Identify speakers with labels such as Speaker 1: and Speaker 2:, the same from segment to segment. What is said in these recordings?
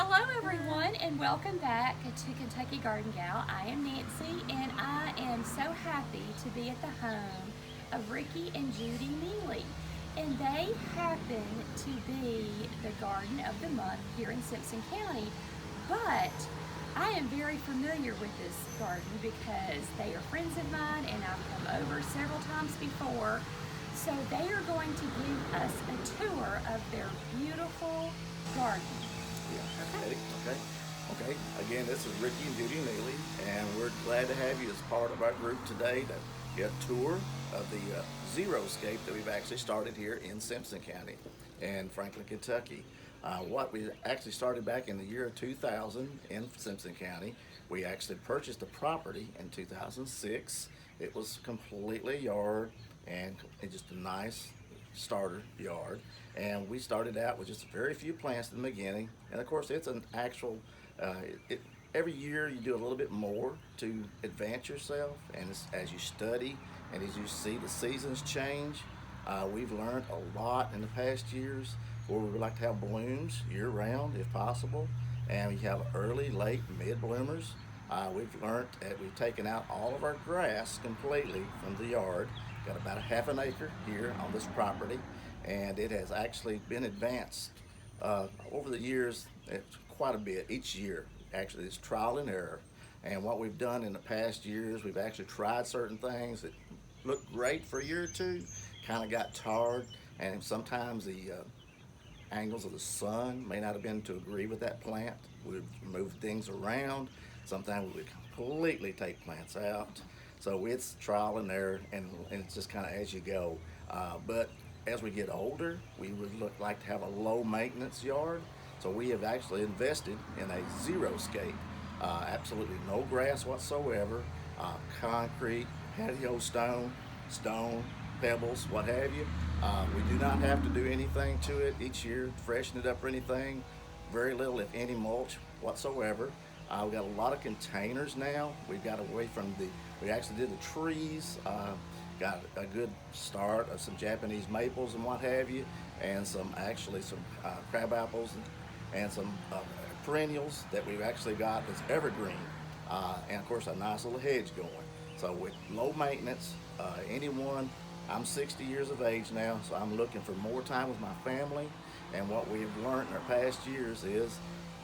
Speaker 1: Hello everyone and welcome back to Kentucky Garden Gal. I am Nancy and I am so happy to be at the home of Ricky and Judy Nealy. And they happen to be the Garden of the Month here in Simpson County. But I am very familiar with this garden because they are friends of mine and I've come over several times before. So they are going to give us a tour of their beautiful garden.
Speaker 2: Yeah, ready? Okay. Again, this is Ricky and Judy Nealy, and we're glad to have you as part of our group today to get a tour of the ZEROSCAPE that we've actually started here in Simpson County and Franklin, Kentucky. What we actually started back in the year 2000 in Simpson County. We actually purchased a property in 2006. It was completely yard and just a nice starter yard, and we started out with just very few plants in the beginning, and of course it's an actual every year you do a little bit more to advance yourself, and as you study and as you see the seasons change. We've learned a lot in the past years where we would like to have blooms year round if possible, and we have early, late, mid bloomers. We've learned that we've taken out all of our grass completely from the yard. Got about a half an acre here on this property, and it has actually been advanced over the years quite a bit each year. Actually, it's trial and error. And what we've done in the past years, we've actually tried certain things that looked great for a year or two, kind of got tired, and sometimes the angles of the sun may not have been to agree with that plant. We've moved things around. Sometimes we completely take plants out. So it's trial and error, and it's just kind of as you go. But as we get older, we would like to have a low maintenance yard. So we have actually invested in a ZEROSCAPE. Absolutely no grass whatsoever, concrete, patio stone, pebbles, what have you. We do not have to do anything to it each year, to freshen it up or anything. Very little, if any, mulch whatsoever. We've got a lot of containers now. We've got away from we actually did the trees, got a good start of some Japanese maples and what have you, and some crab apples and some perennials that we've actually got that's evergreen, and of course a nice little hedge going. So with low maintenance, I'm 60 years of age now, so I'm looking for more time with my family. And what we've learned in our past years is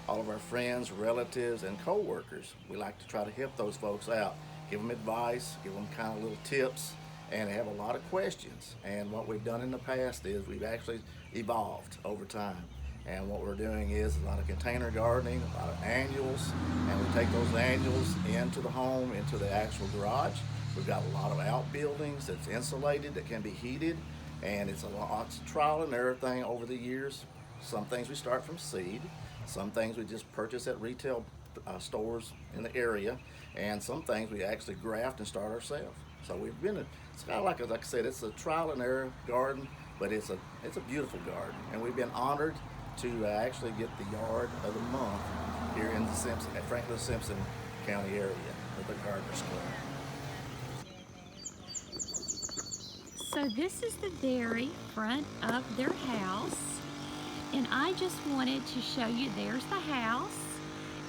Speaker 2: all of our friends, relatives, and co-workers, we like to try to help those folks out, give them advice, give them kind of little tips, and have a lot of questions. And what we've done in the past is we've actually evolved over time. And what we're doing is a lot of container gardening, a lot of annuals, and we take those annuals into the home, into the actual garage. We've got a lot of outbuildings that's insulated, that can be heated, and it's a lot of trial and error thing over the years. Some things we start from seed, some things we just purchase at retail stores in the area, and some things we actually graft and start ourselves. So it's kind of like I said, it's a trial and error garden, but it's a beautiful garden, and we've been honored to actually get the Yard of the Month here in the Franklin Simpson County area of the Gardeners Club.
Speaker 1: So this is the very front of their house, and I just wanted to show you, there's the house,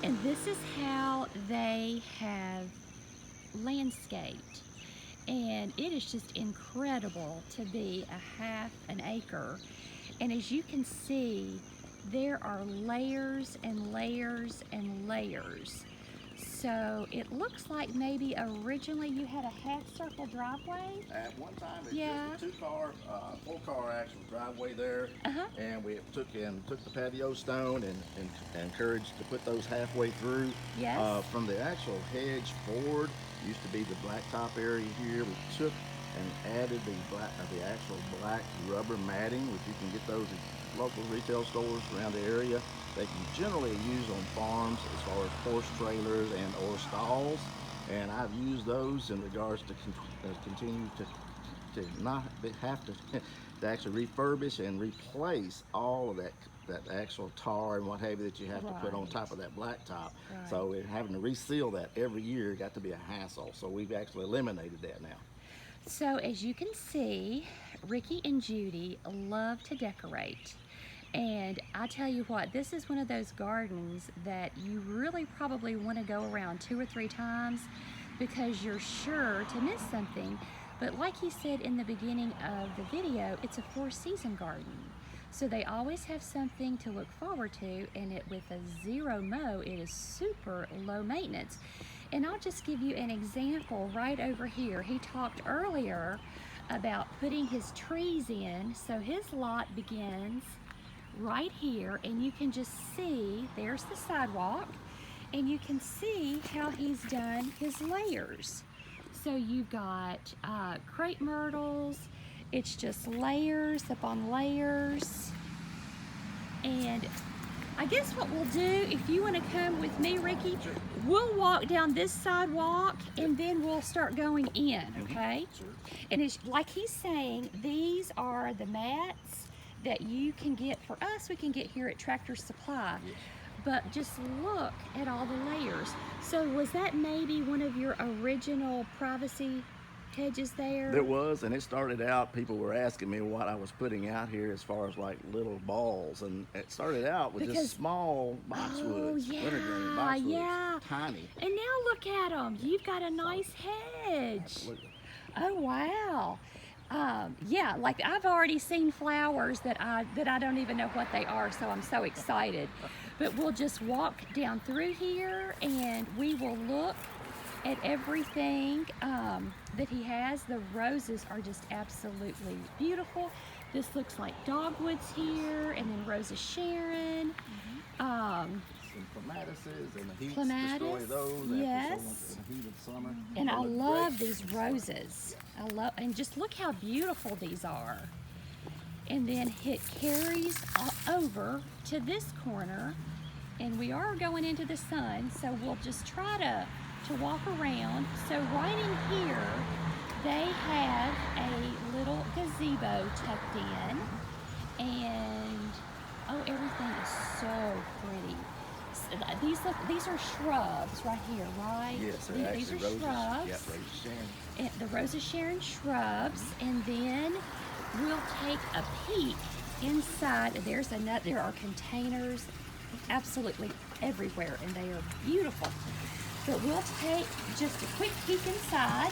Speaker 1: and this is how they have landscaped. And it is just incredible to be a half an acre. And as you can see, there are layers and layers and layers. So it looks like maybe originally you had a half circle driveway.
Speaker 2: At one time, it
Speaker 1: Yeah.
Speaker 2: was just a full car actual driveway there,
Speaker 1: Uh-huh.
Speaker 2: and we took the patio stone and encouraged to put those halfway through.
Speaker 1: Yes.
Speaker 2: From the actual hedge forward, used to be the blacktop area here. We took and added the actual black rubber matting, which you can get those at local retail stores around the area. They can generally use on farms as far as horse trailers and or stalls, and I've used those in regards to continue to not have to to actually refurbish and replace all of that actual tar and what have you that you have to put on
Speaker 1: Right.
Speaker 2: top of that blacktop.
Speaker 1: Right.
Speaker 2: So having to reseal that every year got to be a hassle. So we've actually eliminated that now.
Speaker 1: So as you can see, Ricky and Judy love to decorate. And I tell you what, this is one of those gardens that you really probably want to go around 2 or 3 times because you're sure to miss something. But like he said in the beginning of the video, it's a 4-season garden. So they always have something to look forward to, and with a zero mow, it is super low maintenance. And I'll just give you an example right over here. He talked earlier about putting his trees in. So his lot begins right here, and you can just see, there's the sidewalk, and you can see how he's done his layers. So you've got crepe myrtles, it's just layers upon layers. And I guess what we'll do, if you want to come with me, Ricky, we'll walk down this sidewalk and then we'll start going in, okay?
Speaker 2: Sure.
Speaker 1: And it's like he's saying, these are the mats that you can get, for us, we can get here at Tractor Supply.
Speaker 2: Yes.
Speaker 1: But just look at all the layers. So was that maybe one of your original privacy hedges there?
Speaker 2: There was, and it started out, people were asking me what I was putting out here as far as like little balls, and it started out with just small boxwoods, wintergreen boxwoods,
Speaker 1: yeah.
Speaker 2: tiny.
Speaker 1: And now look at them. You've got a nice hedge.
Speaker 2: Absolutely.
Speaker 1: Oh, wow. Yeah, like I've already seen flowers that I don't even know what they are, so I'm so excited. But we'll just walk down through here and we will look at everything that he has. The roses are just absolutely beautiful. This looks like dogwoods here, and then Rosa Sharon.
Speaker 2: Some clematises, and the heat destroy those.
Speaker 1: Yes.
Speaker 2: After the heat of summer.
Speaker 1: And I
Speaker 2: They look
Speaker 1: love
Speaker 2: great.
Speaker 1: these roses. And just look how beautiful these are. And then it carries over to this corner, and we are going into the sun, so we'll just try to walk around. So right in here, they have a little gazebo tucked in, and oh, everything is so pretty. These are shrubs right here, right?
Speaker 2: Yes, they're
Speaker 1: These are
Speaker 2: actually roses.
Speaker 1: shrubs.
Speaker 2: Yep, Rosa Sharon.
Speaker 1: And the Rosa Sharon shrubs, and then we'll take a peek inside. There are containers absolutely everywhere, and they are beautiful. But we'll take just a quick peek inside.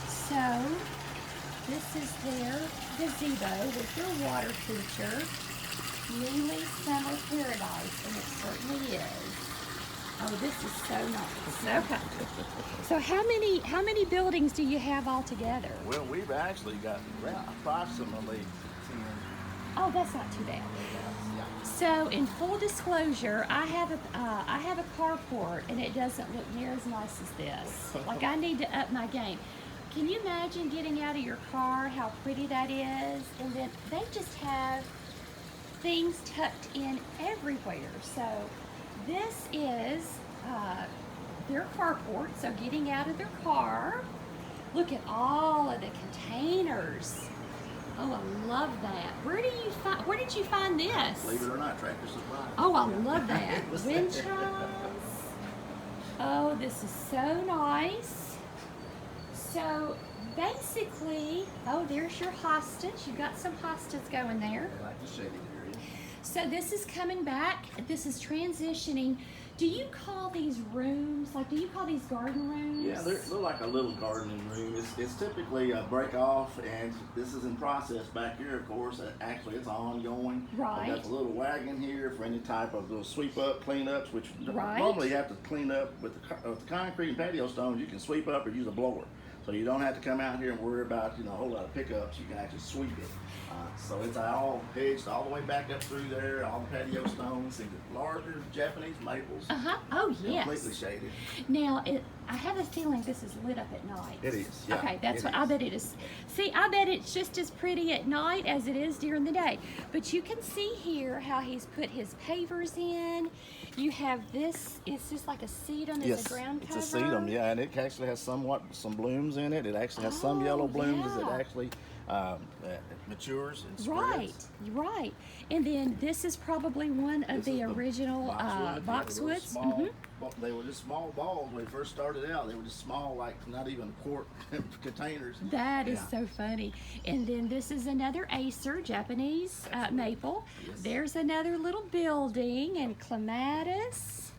Speaker 1: So this is their gazebo with their water feature. Nealy Summer Paradise, and it certainly is. Oh, this is so nice. Okay. So how many buildings do you have altogether?
Speaker 2: Well, we've actually got around approximately 10.
Speaker 1: Oh, that's not too bad.
Speaker 2: Yeah.
Speaker 1: So in full disclosure, I have a carport, and it doesn't look near as nice as this. Like, I need to up my game. Can you imagine getting out of your car, how pretty that is? And then they just have things tucked in everywhere. So this is their carport, so getting out of their car. Look at all of the containers. Oh, I love that. Where did you find this?
Speaker 2: Believe it or not, Tractor Supply.
Speaker 1: Oh, I love that. Wind chimes. Oh, this is so nice. So basically, oh, there's your hostas. You've got some hostas going there.
Speaker 2: I like the shading area.
Speaker 1: So this is coming back. This is transitioning. Do you call these rooms, like, do you call these garden rooms?
Speaker 2: Yeah, they're like a little gardening room. It's typically a break off, and this is in process back here, of course. Actually, it's ongoing.
Speaker 1: Right.
Speaker 2: I've got a little wagon here for any type of little sweep up, clean ups, which
Speaker 1: Right.
Speaker 2: normally you have to clean up with the concrete and patio stones. You can sweep up or use a blower. So you don't have to come out here and worry about, a whole lot of pickups. You can actually sweep it. So it's all hedged all the way back up through there, all the patio stones, and the larger Japanese maples.
Speaker 1: Oh, yes.
Speaker 2: Completely shaded.
Speaker 1: Now, I have a feeling this is lit up at night.
Speaker 2: It is, yeah.
Speaker 1: Okay, that's
Speaker 2: it
Speaker 1: what
Speaker 2: is.
Speaker 1: I bet it is. See, I bet it's just as pretty at night as it is during the day. But you can see here how he's put his pavers in. You have this, it's just like a sedum as a ground cover.
Speaker 2: It's a sedum, yeah, and it actually has some blooms in it. It actually has some yellow blooms as it
Speaker 1: yeah.
Speaker 2: actually that matures and
Speaker 1: Right,
Speaker 2: spreads.
Speaker 1: right. And then this is probably one of
Speaker 2: This
Speaker 1: the
Speaker 2: is
Speaker 1: original boxwoods.
Speaker 2: Small, they were just small balls when we first started out. They were just small, like not even quart containers.
Speaker 1: That is so funny. And then this is another Acer, Japanese maple.
Speaker 2: Yes.
Speaker 1: There's another little building and clematis.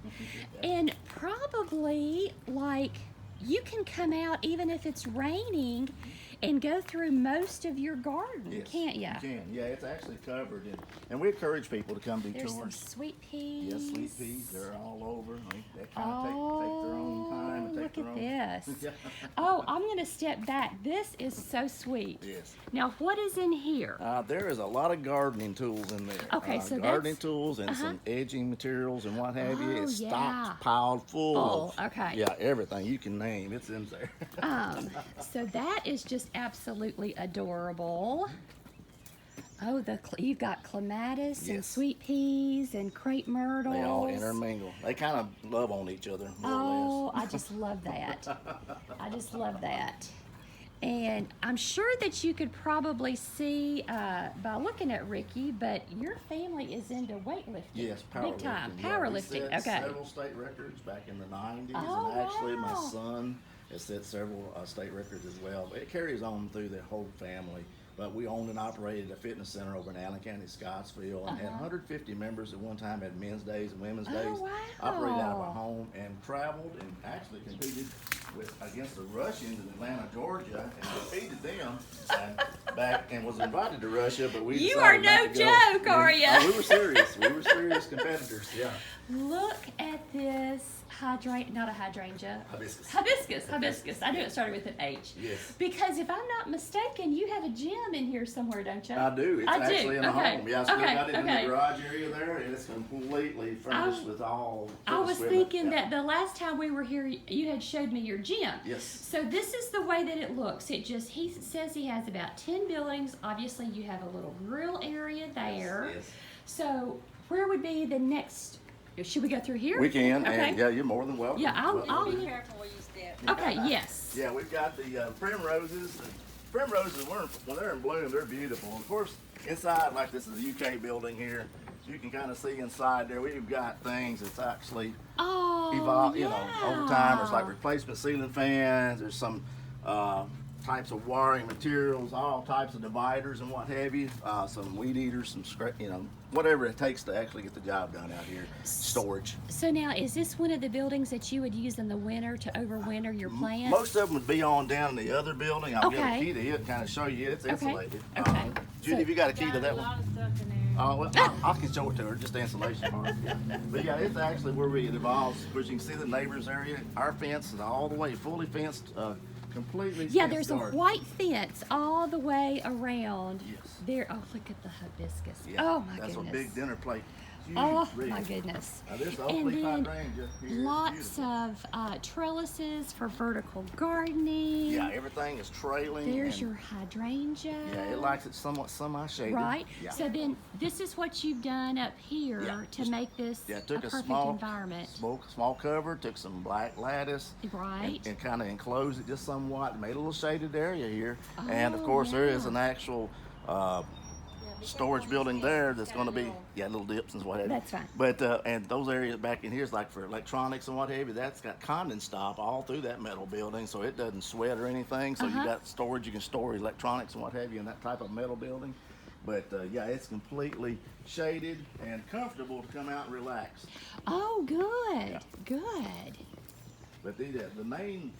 Speaker 1: And probably like you can come out even if it's raining and go through most of your garden,
Speaker 2: Yes,
Speaker 1: can't ya?
Speaker 2: You can. Yeah, it's actually covered, and we encourage people to come do
Speaker 1: There's some
Speaker 2: tours.
Speaker 1: sweet peas.
Speaker 2: Yes, sweet peas. They're all over. They kind of take their own time and take
Speaker 1: look
Speaker 2: their
Speaker 1: at
Speaker 2: own.
Speaker 1: this.
Speaker 2: Yeah.
Speaker 1: Oh, I'm going to step back. This is so sweet.
Speaker 2: Yes.
Speaker 1: Now, what is in here?
Speaker 2: There is a lot of gardening tools in there.
Speaker 1: Okay, so
Speaker 2: gardening
Speaker 1: that's-
Speaker 2: tools and some edging materials and what have you.
Speaker 1: Oh,
Speaker 2: It's
Speaker 1: yeah.
Speaker 2: stocked, piled full.
Speaker 1: Full, okay.
Speaker 2: Yeah, everything you can name, it's in there.
Speaker 1: So that is just absolutely adorable. Oh, you've got clematis and
Speaker 2: Yes.
Speaker 1: sweet peas and crepe myrtles.
Speaker 2: They all intermingle. They kind of love on each other more
Speaker 1: Oh,
Speaker 2: or less.
Speaker 1: I just love that. I just love that. And I'm sure that you could probably see by looking at Ricky, but your family is into weightlifting.
Speaker 2: Yes, powerlifting.
Speaker 1: Big time.
Speaker 2: Yeah,
Speaker 1: Powerlifting.
Speaker 2: we set
Speaker 1: Okay.
Speaker 2: several state records back in the 90s,
Speaker 1: Oh,
Speaker 2: and actually my
Speaker 1: wow.
Speaker 2: son has set several state records as well. But it carries on through the whole family. But we owned and operated a fitness center over in Allen County, Scottsville, and had 150 members at one time, had men's days and women's days.
Speaker 1: wow.
Speaker 2: Operated out of our home and traveled and actually competed against the Russians in Atlanta, Georgia, and defeated them and was invited to Russia, but we
Speaker 1: You
Speaker 2: decided
Speaker 1: are
Speaker 2: not
Speaker 1: no
Speaker 2: to go.
Speaker 1: joke, are ya?
Speaker 2: Oh, we were serious. We were serious competitors. Yeah.
Speaker 1: Look at this not a hydrangea.
Speaker 2: Hibiscus.
Speaker 1: Hibiscus. I knew it started with an H.
Speaker 2: Yes.
Speaker 1: Because if I'm not mistaken, you have a gym in here somewhere, don't you?
Speaker 2: I do. It's actually in the
Speaker 1: Okay.
Speaker 2: home. Yeah, I still
Speaker 1: Okay.
Speaker 2: got it in
Speaker 1: Okay.
Speaker 2: the garage area there, and it's completely furnished with all.
Speaker 1: I was
Speaker 2: equipment.
Speaker 1: thinking
Speaker 2: Yeah.
Speaker 1: that the last time we were here, you had showed me your gym.
Speaker 2: Yes.
Speaker 1: So this is the way that it looks. He says he has about 10 buildings. Obviously, you have a little grill area there.
Speaker 2: Yes.
Speaker 1: So where would be the next? Should we go through here?
Speaker 2: We can,
Speaker 1: Okay.
Speaker 2: and yeah, you're more than welcome.
Speaker 1: Yeah, I'll
Speaker 3: Be careful where you step.
Speaker 1: Okay. Yes.
Speaker 2: Yeah, we've got the primroses. The primroses, when they're in bloom, they're beautiful. Of course, inside, like this is a UK building here, so you can kind of see inside there. We've got things that's actually
Speaker 1: Oh.
Speaker 2: evolved,
Speaker 1: yeah.
Speaker 2: over time. There's like replacement ceiling fans. There's some types of wiring materials, all types of dividers and what have you. Some weed eaters, some whatever it takes to actually get the job done out here. Storage.
Speaker 1: So now, is this one of the buildings that you would use in the winter to overwinter your plants?
Speaker 2: Most of them would be on down in the other building. I'll get a
Speaker 1: Okay.
Speaker 2: key to it and kind of show you it's insulated.
Speaker 1: Okay.
Speaker 2: Judy,
Speaker 1: So-
Speaker 2: have you got a key to
Speaker 3: Got
Speaker 2: that
Speaker 3: a
Speaker 2: one?
Speaker 3: lot of stuff in there.
Speaker 2: Oh, well, I can show it to her, just the insulation part. Yeah. But yeah, it's actually where it evolves. Of course, you can see the neighbors area. Our fence is all the way, fully fenced, completely
Speaker 1: Yeah,
Speaker 2: fenced
Speaker 1: there's a
Speaker 2: garden.
Speaker 1: white fence all the way around.
Speaker 2: Yes.
Speaker 1: There. Oh, look at the hibiscus.
Speaker 2: Yeah,
Speaker 1: Oh my
Speaker 2: that's
Speaker 1: goodness.
Speaker 2: a big dinner plate. Huge
Speaker 1: Oh
Speaker 2: rig.
Speaker 1: my goodness.
Speaker 2: Now, there's the
Speaker 1: And
Speaker 2: oak leaf
Speaker 1: then
Speaker 2: hydrangea here. It's
Speaker 1: lots
Speaker 2: beautiful.
Speaker 1: of trellises for vertical gardening.
Speaker 2: Yeah, everything is trailing.
Speaker 1: There's
Speaker 2: and-
Speaker 1: your hydrangea.
Speaker 2: Yeah, it likes it somewhat semi-shaded.
Speaker 1: Right.
Speaker 2: Yeah.
Speaker 1: So then, this is what you've done up here
Speaker 2: Yeah,
Speaker 1: to
Speaker 2: just-
Speaker 1: make this
Speaker 2: Yeah,
Speaker 1: a
Speaker 2: took a
Speaker 1: perfect
Speaker 2: small
Speaker 1: environment.
Speaker 2: small cover, took some black lattice,
Speaker 1: Right.
Speaker 2: and kind of enclosed it just somewhat, made a little shaded area here. And of
Speaker 1: Oh,
Speaker 2: course, there is
Speaker 1: yeah.
Speaker 2: an actual storage building there that's going to be little dips and what have you.
Speaker 1: That's fine.
Speaker 2: But and those areas back in here is like for electronics and what have you. That's got condensate stop all through that metal building, so it doesn't sweat or anything. So you got storage, you can store electronics and what have you in that type of metal building. But yeah, it's completely shaded and comfortable to come out and relax.
Speaker 1: Oh, good.
Speaker 2: Yeah.
Speaker 1: Good.
Speaker 2: But the main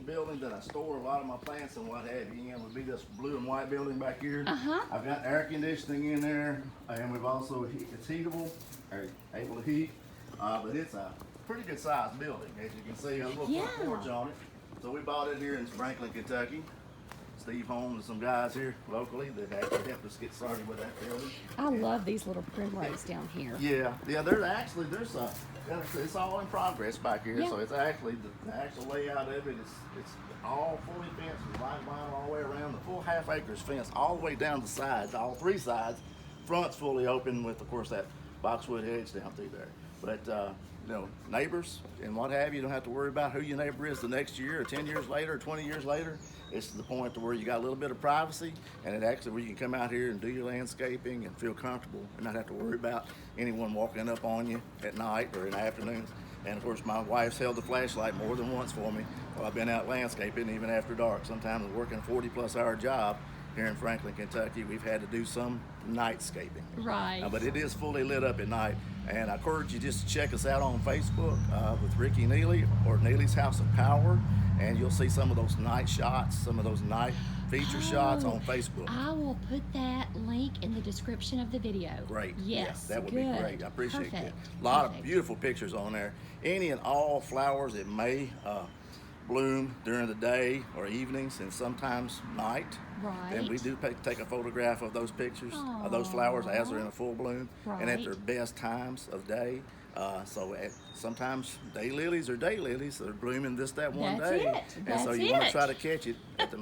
Speaker 2: building that I store a lot of my plants and what have you in would be this blue and white building back here. I've got air conditioning in there, and we've also it's heatable, or able to heat. But it's a pretty good sized building, as you can see. A little front
Speaker 1: Yeah.
Speaker 2: porch on it. So we bought it here in Franklin, Kentucky. Steve Holmes and some guys here locally that actually helped us get started with that building.
Speaker 1: I love these little primroses down here.
Speaker 2: Yeah, there's it's all in progress back here.
Speaker 1: Yeah.
Speaker 2: So it's actually the actual layout of it. It's all fully fenced with light vinyl all the way around. The full half acres fenced all the way down the sides, all three sides. Front's fully open with, of course, that boxwood hedge down through there. But neighbors and what have you. You don't have to worry about who your neighbor is the next year or 10 years later or 20 years later. It's to the point to where you got a little bit of privacy, and it actually where you can come out here and do your landscaping and feel comfortable and not have to worry about anyone walking up on you at night or in the afternoons. And of course, my wife's held the flashlight more than once for me while I've been out landscaping, even after dark. Sometimes working a 40+ hour job here in Franklin, Kentucky, we've had to do some nightscaping.
Speaker 1: Right.
Speaker 2: But it is fully lit up at night. And I encourage you just to check us out on Facebook with Ricky Nealy or Nealy's House of Power. And you'll see some of those night shots, some of those night feature shots on Facebook.
Speaker 1: I will put that link in the description of the video.
Speaker 2: Great.
Speaker 1: Yes.
Speaker 2: Yeah, that would
Speaker 1: good.
Speaker 2: be great. I appreciate
Speaker 1: Perfect.
Speaker 2: that. A lot
Speaker 1: Perfect.
Speaker 2: of beautiful pictures on there. Any and all flowers that may bloom during the day or evenings and sometimes night.
Speaker 1: Right.
Speaker 2: And we do take a photograph of those pictures, of those flowers as they're in a full bloom and at their best times of day. Sometimes daylilies are daylilies. They're blooming that one
Speaker 1: That's
Speaker 2: day.
Speaker 1: it.
Speaker 2: And so
Speaker 1: That's
Speaker 2: you want to
Speaker 1: it.
Speaker 2: try to catch it at the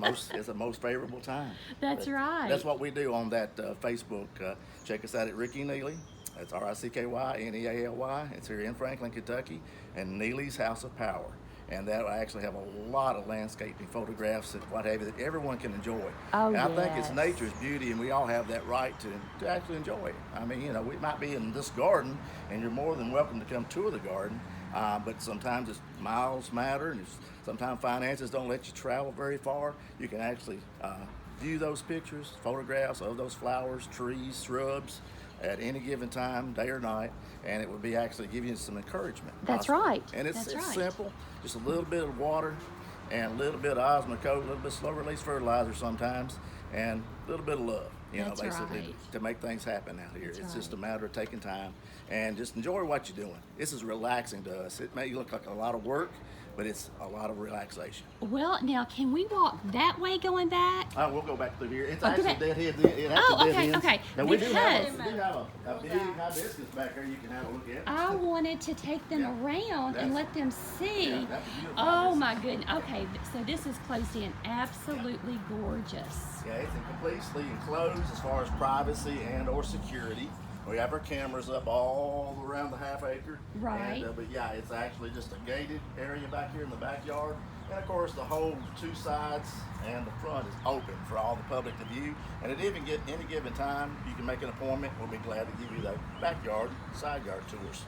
Speaker 2: most favorable time.
Speaker 1: That's right.
Speaker 2: That's what we do on that Facebook. Check us out at Ricky Nealy. That's RICKYNEALY. It's here in Franklin, Kentucky, and Nealy's House of Power. And that will actually have a lot of landscaping photographs and what have you that everyone can enjoy.
Speaker 1: Oh,
Speaker 2: and I think it's
Speaker 1: yes.
Speaker 2: nature's beauty, and we all have that right to actually enjoy it. I mean, we might be in this garden, and you're more than welcome to come tour the garden, but sometimes miles matter, and sometimes finances don't let you travel very far. You can actually view those pictures, photographs of those flowers, trees, shrubs, at any given time, day or night, and it would be actually giving you some encouragement.
Speaker 1: That's
Speaker 2: possibly.
Speaker 1: right.
Speaker 2: And it's
Speaker 1: That's right.
Speaker 2: simple, just a little bit of water and a little bit of Osmocote, a little bit of slow release fertilizer sometimes, and a little bit of love,
Speaker 1: That's
Speaker 2: basically
Speaker 1: right.
Speaker 2: to make things happen out here.
Speaker 1: That's
Speaker 2: It's just a
Speaker 1: right.
Speaker 2: matter of taking time and just enjoy what you're doing. This is relaxing to us. It may look like a lot of work, but it's a lot of relaxation.
Speaker 1: Well, now can we walk that way going back?
Speaker 2: We'll go back through here. It's
Speaker 1: Oh, go
Speaker 2: actually
Speaker 1: back.
Speaker 2: dead head. It has
Speaker 1: Oh,
Speaker 2: dead
Speaker 1: okay,
Speaker 2: ends.
Speaker 1: okay.
Speaker 2: Now we do have
Speaker 1: Because-
Speaker 2: a big hibiscus back there you can have a look at.
Speaker 1: I wanted to take them
Speaker 2: Yeah.
Speaker 1: around and
Speaker 2: That's-
Speaker 1: let them see.
Speaker 2: Yeah, that's a beautiful
Speaker 1: Oh
Speaker 2: hibiscus.
Speaker 1: my goodness. Okay, so this is closed in. Absolutely gorgeous.
Speaker 2: Yeah, it's completely enclosed as far as privacy and or security. We have our cameras up all around the half acre.
Speaker 1: Right.
Speaker 2: And, but yeah, it's actually just a gated area back here in the backyard. And of course, the whole two sides and the front is open for all the public to view. And at any given time, you can make an appointment. We'll be glad to give you the backyard, side yard tours.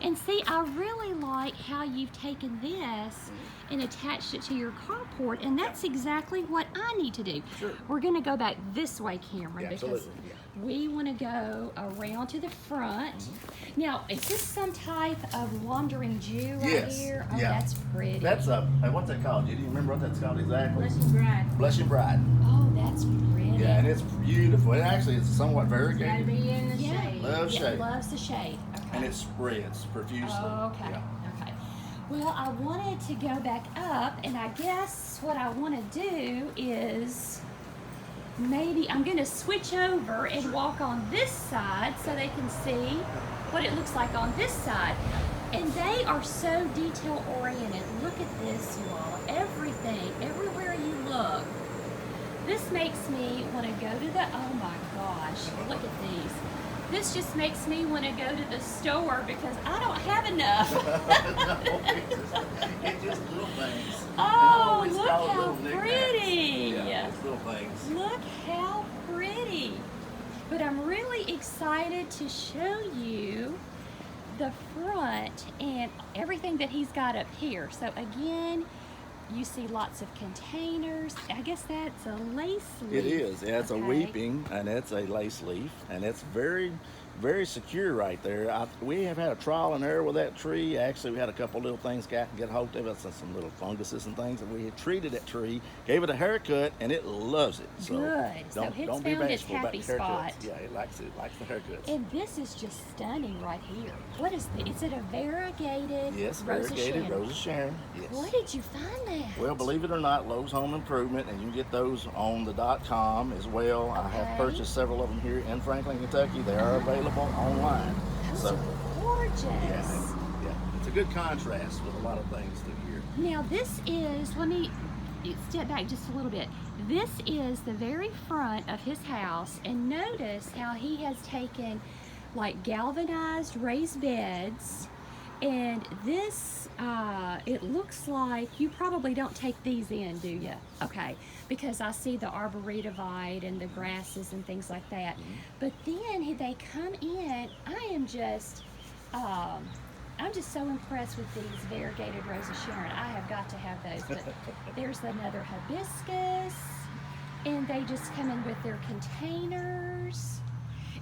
Speaker 1: And see, I really like how you've taken this and attached it to your carport, and that's exactly what I need to do.
Speaker 2: Sure.
Speaker 1: We're going to go back this way, Cameron,
Speaker 2: Yeah,
Speaker 1: because
Speaker 2: absolutely, yeah.
Speaker 1: we want to go around to the front. Now, is this some type of wandering Jew right
Speaker 2: Yes,
Speaker 1: here? Oh,
Speaker 2: yeah.
Speaker 1: that's pretty.
Speaker 2: That's what's that called? Do you remember what that's called exactly?
Speaker 3: Blessing Bride.
Speaker 2: Blushing Bride.
Speaker 1: Oh, that's pretty.
Speaker 2: Yeah, and it's beautiful. It actually is somewhat
Speaker 3: Gotta
Speaker 2: variegated.
Speaker 3: be in the
Speaker 1: Yeah.
Speaker 3: shade.
Speaker 2: Love
Speaker 1: Yeah,
Speaker 2: shade.
Speaker 1: loves the shade. Okay.
Speaker 2: And it spreads profusely.
Speaker 1: Oh, okay.
Speaker 2: Yeah.
Speaker 1: Okay. Well, I wanted to go back up, and I guess what I want to do is maybe I'm going to switch over and walk on this side so they can see what it looks like on this side. And they are so detail oriented. Look at this, you all. Everything, everywhere you look. This makes me want to go to the, oh my gosh, look at these. This just makes me want to go to the store because I don't have enough.
Speaker 2: It's just little things.
Speaker 1: Oh,
Speaker 2: And I always
Speaker 1: look
Speaker 2: call it
Speaker 1: how
Speaker 2: little knickknacks.
Speaker 1: pretty.
Speaker 2: Yeah, it's little things.
Speaker 1: Look how pretty. But I'm really excited to show you the front and everything that he's got up here. So again, you see lots of containers. I guess that's a lace leaf.
Speaker 2: It is. Yeah, it's a
Speaker 1: Okay.
Speaker 2: weeping, and it's a lace leaf, and it's very, very secure right there. We have had a trial and error with that tree. Actually, we had a couple little things get hold of us, and some little funguses and things, and we had treated that tree, gave it a haircut, and it loves it. So
Speaker 1: Good. So
Speaker 2: Don't,
Speaker 1: it's
Speaker 2: don't be
Speaker 1: found its
Speaker 2: bashful about
Speaker 1: happy
Speaker 2: the haircuts.
Speaker 1: spot.
Speaker 2: Yeah, it likes the haircuts.
Speaker 1: And this is just stunning right here. What is this? Is it a variegated
Speaker 2: Yes,
Speaker 1: Rosa
Speaker 2: variegated
Speaker 1: Sharon?
Speaker 2: Rosa Sharon. Yes.
Speaker 1: Where did you find that?
Speaker 2: Well, believe it or not, Lowe's Home Improvement, and you can get those on the .com as well. I have
Speaker 1: Okay.
Speaker 2: purchased several of them here in Franklin, Kentucky. They are available online.
Speaker 1: Those
Speaker 2: So,
Speaker 1: are gorgeous.
Speaker 2: yeah, it's a good contrast with a lot of things through here.
Speaker 1: Now this is, let me step back just a little bit. This is the very front of his house, and notice how he has taken like galvanized raised beds And this, it looks like you probably don't take these in, do you? Okay, because I see the arborvitae and the grasses and things like that. But then they come in. Um, I'm just so impressed with these variegated Rosa Sharon. I have got to have those. But there's another hibiscus, and they just come in with their containers.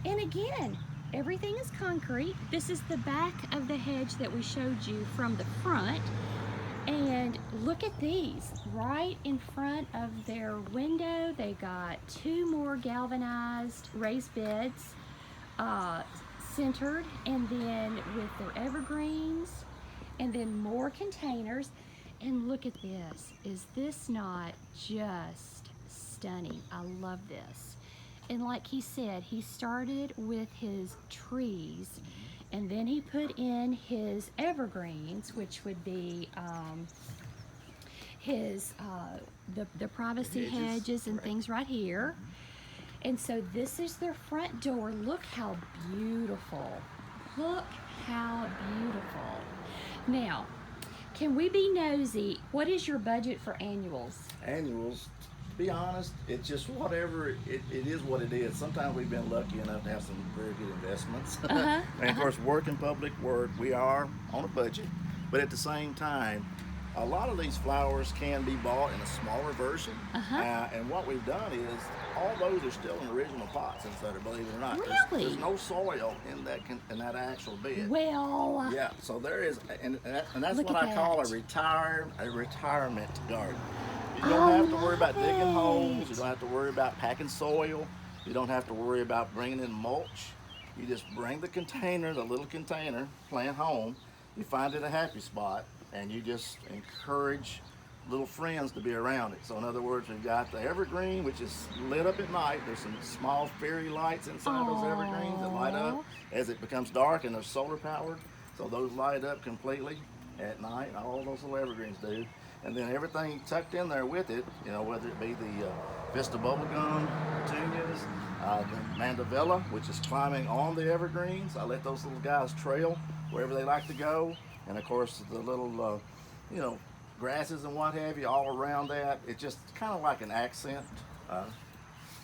Speaker 1: And again, everything is concrete. This is the back of the hedge that we showed you from the front. And look at these, right in front of their window. They got 2 more galvanized raised beds centered, and then with their evergreens, and then more containers. And look at this. Is this not just stunning? I love this. And like he said, he started with his trees, and then he put in his evergreens, which would be his the privacy hedges and things right here. And so this is their front door. Look how beautiful. Look how beautiful. Now, can we be nosy? What is your budget for annuals?
Speaker 2: Annuals, to be honest, it's just whatever, it is what it is. Sometimes we've been lucky enough to have some very good investments. And of course, work in public work, we are on a budget, but at the same time, a lot of these flowers can be bought in a smaller version. And what we've done is, all those are still in original pots instead of, believe it or not.
Speaker 1: Really?
Speaker 2: There's no soil in that actual bed.
Speaker 1: Well,
Speaker 2: Yeah, so there is, and that's
Speaker 1: Look
Speaker 2: what
Speaker 1: at
Speaker 2: I call a
Speaker 1: that.
Speaker 2: retirement garden. You don't have to worry about
Speaker 1: love
Speaker 2: digging holes.
Speaker 1: it.
Speaker 2: You don't have to worry about packing soil. You don't have to worry about bringing in mulch. You just bring the container, the little container, plant home. You find it a happy spot, and you just encourage little friends to be around it. So in other words, we've got the evergreen, which is lit up at night. There's some small fairy lights inside those evergreens that light up as it becomes dark, and they're solar powered. So those light up completely at night. All those little evergreens do. And then everything tucked in there with it, you know, whether it be the Vista bubblegum, petunias, the mandevilla, which is climbing on the evergreens. I let those little guys trail wherever they like to go. And of course, the little, you know, grasses and what have you all around that. It's just kind of like an accent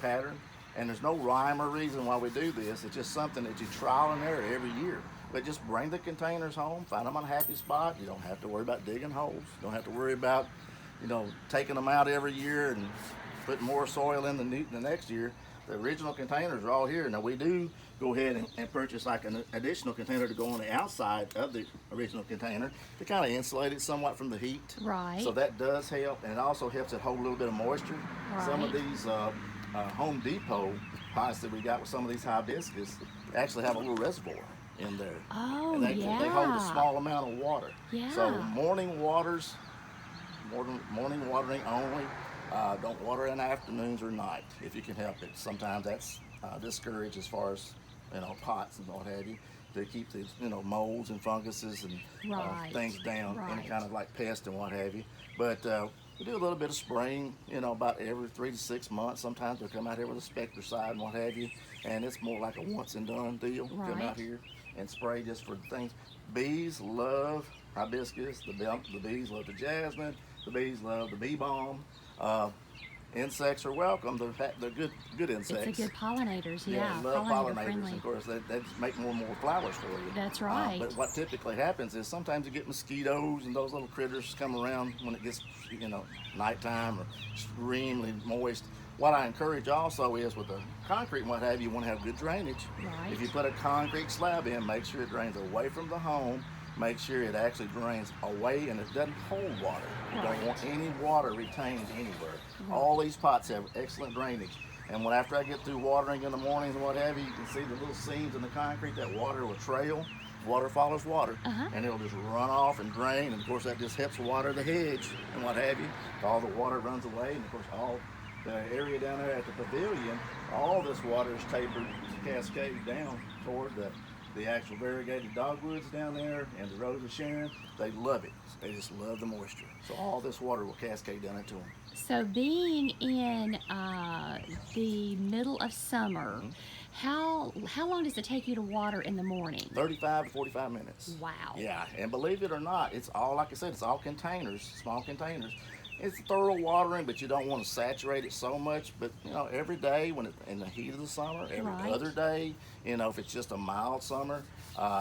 Speaker 2: pattern. And there's no rhyme or reason why we do this. It's just something that you trial and error every year. But just bring the containers home, find them on a happy spot. You don't have to worry about digging holes. You don't have to worry about, you know, taking them out every year and putting more soil in the next year. The original containers are all here. Now we do go ahead and purchase like an additional container to go on the outside of the original container to kind of insulate it somewhat from the heat.
Speaker 1: Right.
Speaker 2: So that does help, and it also helps it hold a little bit of moisture. Some of
Speaker 1: Right.
Speaker 2: these Home Depot pots that we got with some of these hibiscus actually have a little reservoir in there.
Speaker 1: Oh,
Speaker 2: And they hold a
Speaker 1: yeah.
Speaker 2: small amount of water.
Speaker 1: Yeah.
Speaker 2: So morning waters, morning watering only. Don't water in afternoons or night if you can help it. Sometimes that's discouraged as far as, you know, pots and what have you, to keep these, you know, molds and funguses and
Speaker 1: Right.
Speaker 2: things down, any
Speaker 1: Right.
Speaker 2: kind of like pest and what have you. But we do a little bit of spraying, you know, about every 3 to 6 months. Sometimes they'll come out here with a spectricide and what have you, and it's more like a once and done deal. Come
Speaker 1: Right.
Speaker 2: out here and spray just for things. Bees love hibiscus. The bees love the jasmine. The bees love the bee balm. Insects are welcome. They're good insects.
Speaker 1: It's a good pollinators, yeah.
Speaker 2: love
Speaker 1: Pollinator
Speaker 2: pollinators.
Speaker 1: friendly.
Speaker 2: Of course, they just make more and more flowers for you.
Speaker 1: That's right.
Speaker 2: But what typically happens is sometimes you get mosquitoes and those little critters come around when it gets, you know, nighttime or extremely moist. What I encourage also is with the concrete and what have you, want to have good drainage.
Speaker 1: Right.
Speaker 2: If you put a concrete slab in, make sure it drains away from the home. Make sure it actually drains away and it doesn't hold water. You
Speaker 1: Right.
Speaker 2: don't want any water retained anywhere. All these pots have excellent drainage. And when after I get through watering in the mornings and what have you, you can see the little seams in the concrete. That water will trail. Water follows water, and it'll just run off and drain. And of course, that just helps water the hedge and what have you. All the water runs away, and of course, all the area down there at the pavilion, all this water is tapered to cascade down toward the the actual variegated dogwoods down there and the rose of Sharon, they love it. They just love the moisture. So all this water will cascade down into them.
Speaker 1: So being in the middle of summer, how long does it take you to water in the morning?
Speaker 2: 35 to 45 minutes.
Speaker 1: Wow.
Speaker 2: Yeah, and believe it or not, it's all, like I said, it's all containers, small containers. It's thorough watering, but you don't want to saturate it so much. But you know, every day when it's in the heat of the summer, every
Speaker 1: Right.
Speaker 2: other day, you know, if it's just a mild summer,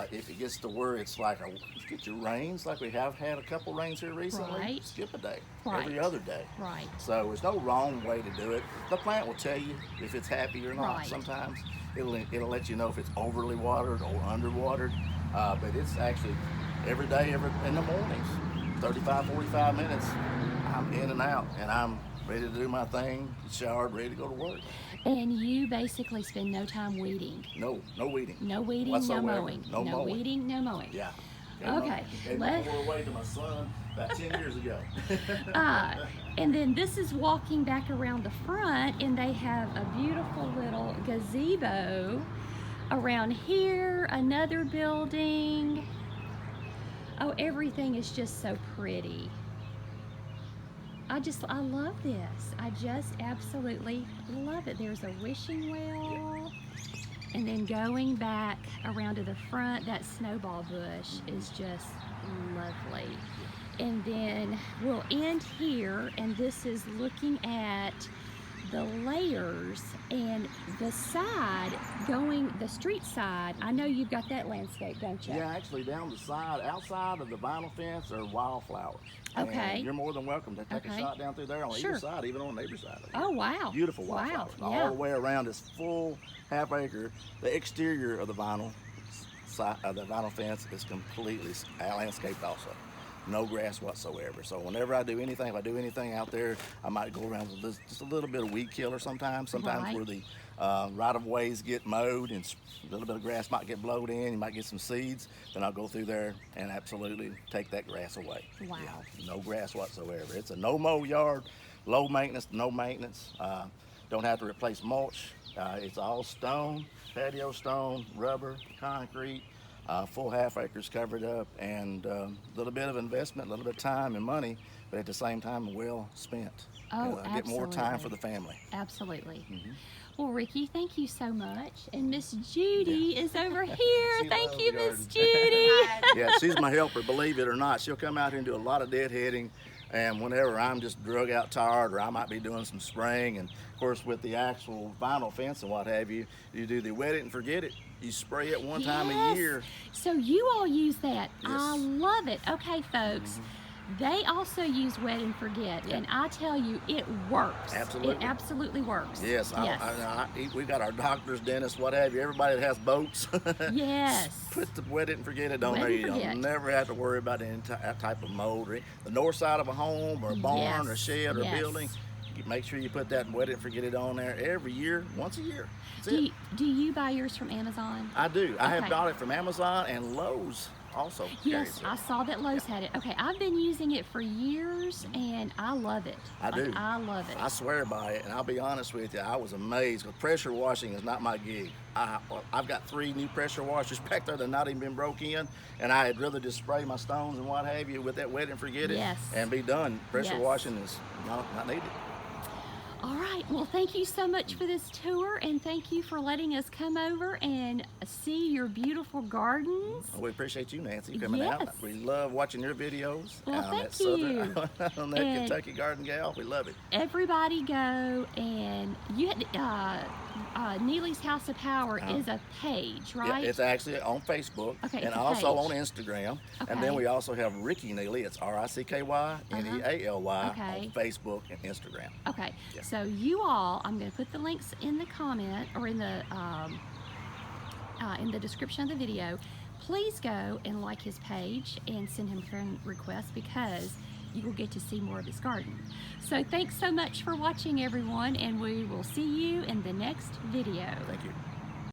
Speaker 2: if it gets to where it's like get your rains, like we have had a couple rains here recently,
Speaker 1: Right.
Speaker 2: skip a day,
Speaker 1: Right.
Speaker 2: every other day.
Speaker 1: Right.
Speaker 2: So there's no wrong way to do it. The plant will tell you if it's happy or not.
Speaker 1: Right.
Speaker 2: Sometimes it'll let you know if it's overly watered or underwatered. But it's actually every day, in the mornings, 35, 45 minutes. I'm in and out, and I'm ready to do my thing, showered, ready to go to work.
Speaker 1: And you basically spend no time weeding.
Speaker 2: No weeding.
Speaker 1: No weeding,
Speaker 2: whatsoever.
Speaker 1: no mowing.
Speaker 2: No mowing.
Speaker 1: Weeding, no mowing.
Speaker 2: Yeah.
Speaker 1: Okay.
Speaker 2: Gave my poor away to my son about 10 years ago.
Speaker 1: And then this is walking back around the front, and they have a beautiful little gazebo around here, another building. Oh, everything is just so pretty. I love this. I just absolutely love it. There's a wishing well. And then going back around to the front, that snowball bush is just lovely. And then we'll end here, and this is looking at the layers and the side, the street side. I know you've got that landscape, don't you?
Speaker 2: Yeah, actually down the side, outside of the vinyl fence are wildflowers.
Speaker 1: Okay.
Speaker 2: And you're more than welcome to take a shot down through there on either side, even on the neighbor's side.
Speaker 1: Oh, wow.
Speaker 2: Beautiful wildflowers.
Speaker 1: Yeah.
Speaker 2: All the way around this full half acre. The exterior of the vinyl fence is completely landscaped also. No grass whatsoever. So whenever I do anything, if I do anything out there, I might go around with just a little bit of weed killer sometimes. Sometimes where the right-of-ways get mowed and a little bit of grass might get blowed in, you might get some seeds, then I'll go through there and absolutely take that grass away.
Speaker 1: Wow.
Speaker 2: Yeah, no grass whatsoever. It's a no-mow yard, low maintenance, no maintenance. Don't have to replace mulch. It's all stone, patio stone, rubber, concrete. Full half acres covered up, and a little bit of investment, a little bit of time and money, but at the same time well spent.
Speaker 1: Oh, absolutely.
Speaker 2: Get more time for the family.
Speaker 1: Absolutely. Well, Ricky, thank you so much. And Miss Judy is over here. Thank you, Miss Judy.
Speaker 2: Yeah, she's my helper, believe it or not. She'll come out here and do a lot of deadheading, and whenever I'm just drug out tired, or I might be doing some spraying, and of course with the actual vinyl fence and what have you, you do the wet it and forget it. You spray it one time a year.
Speaker 1: So you all use that.
Speaker 2: Yes.
Speaker 1: I love it. Okay, folks. They also use wet and forget, and I tell you, it works.
Speaker 2: Absolutely.
Speaker 1: It absolutely works.
Speaker 2: Yes, we've got our doctors, dentists, what have you, everybody that has boats.
Speaker 1: Yes.
Speaker 2: Put the wet it and forget it on
Speaker 1: Wet
Speaker 2: there.
Speaker 1: and
Speaker 2: You
Speaker 1: forget.
Speaker 2: don't never have to worry about any type of mold. The north side of a home or a barn or a shed or a building, you make sure you put that wet it and forget it on there every year, once a year. That's it.
Speaker 1: Do you buy yours from Amazon?
Speaker 2: I do. I have bought it from Amazon and Lowe's also.
Speaker 1: Yes, I saw that Lowe's had it. Okay, I've been using it for years, and I love it.
Speaker 2: I do.
Speaker 1: I love it.
Speaker 2: I swear by it, and I'll be honest with you, I was amazed, because pressure washing is not my gig. I've got 3 new pressure washers back there that not even been broke in, and I'd rather just spray my stones and what have you with that wet and forget it and be done. Pressure washing is not needed.
Speaker 1: All right, well, thank you so much for this tour, and thank you for letting us come over and see your beautiful gardens.
Speaker 2: We appreciate you, Nancy, coming out. We love watching your videos.
Speaker 1: Well,
Speaker 2: thank
Speaker 1: you.
Speaker 2: On that Kentucky Garden Gal. We love it.
Speaker 1: Everybody go, and you Nealy's House of Power is a page, right?
Speaker 2: Yeah, it's actually on Facebook, and also on Instagram. And then we also have Ricky Nealy. It's RICKY NEALY on Facebook and Instagram.
Speaker 1: Okay, so you all, I'm going to put the links in the comment or in the description of the video. Please go and like his page and send him a friend request, because you will get to see more of his garden. So thanks so much for watching, everyone, and we will see you in the next video.
Speaker 2: Thank you.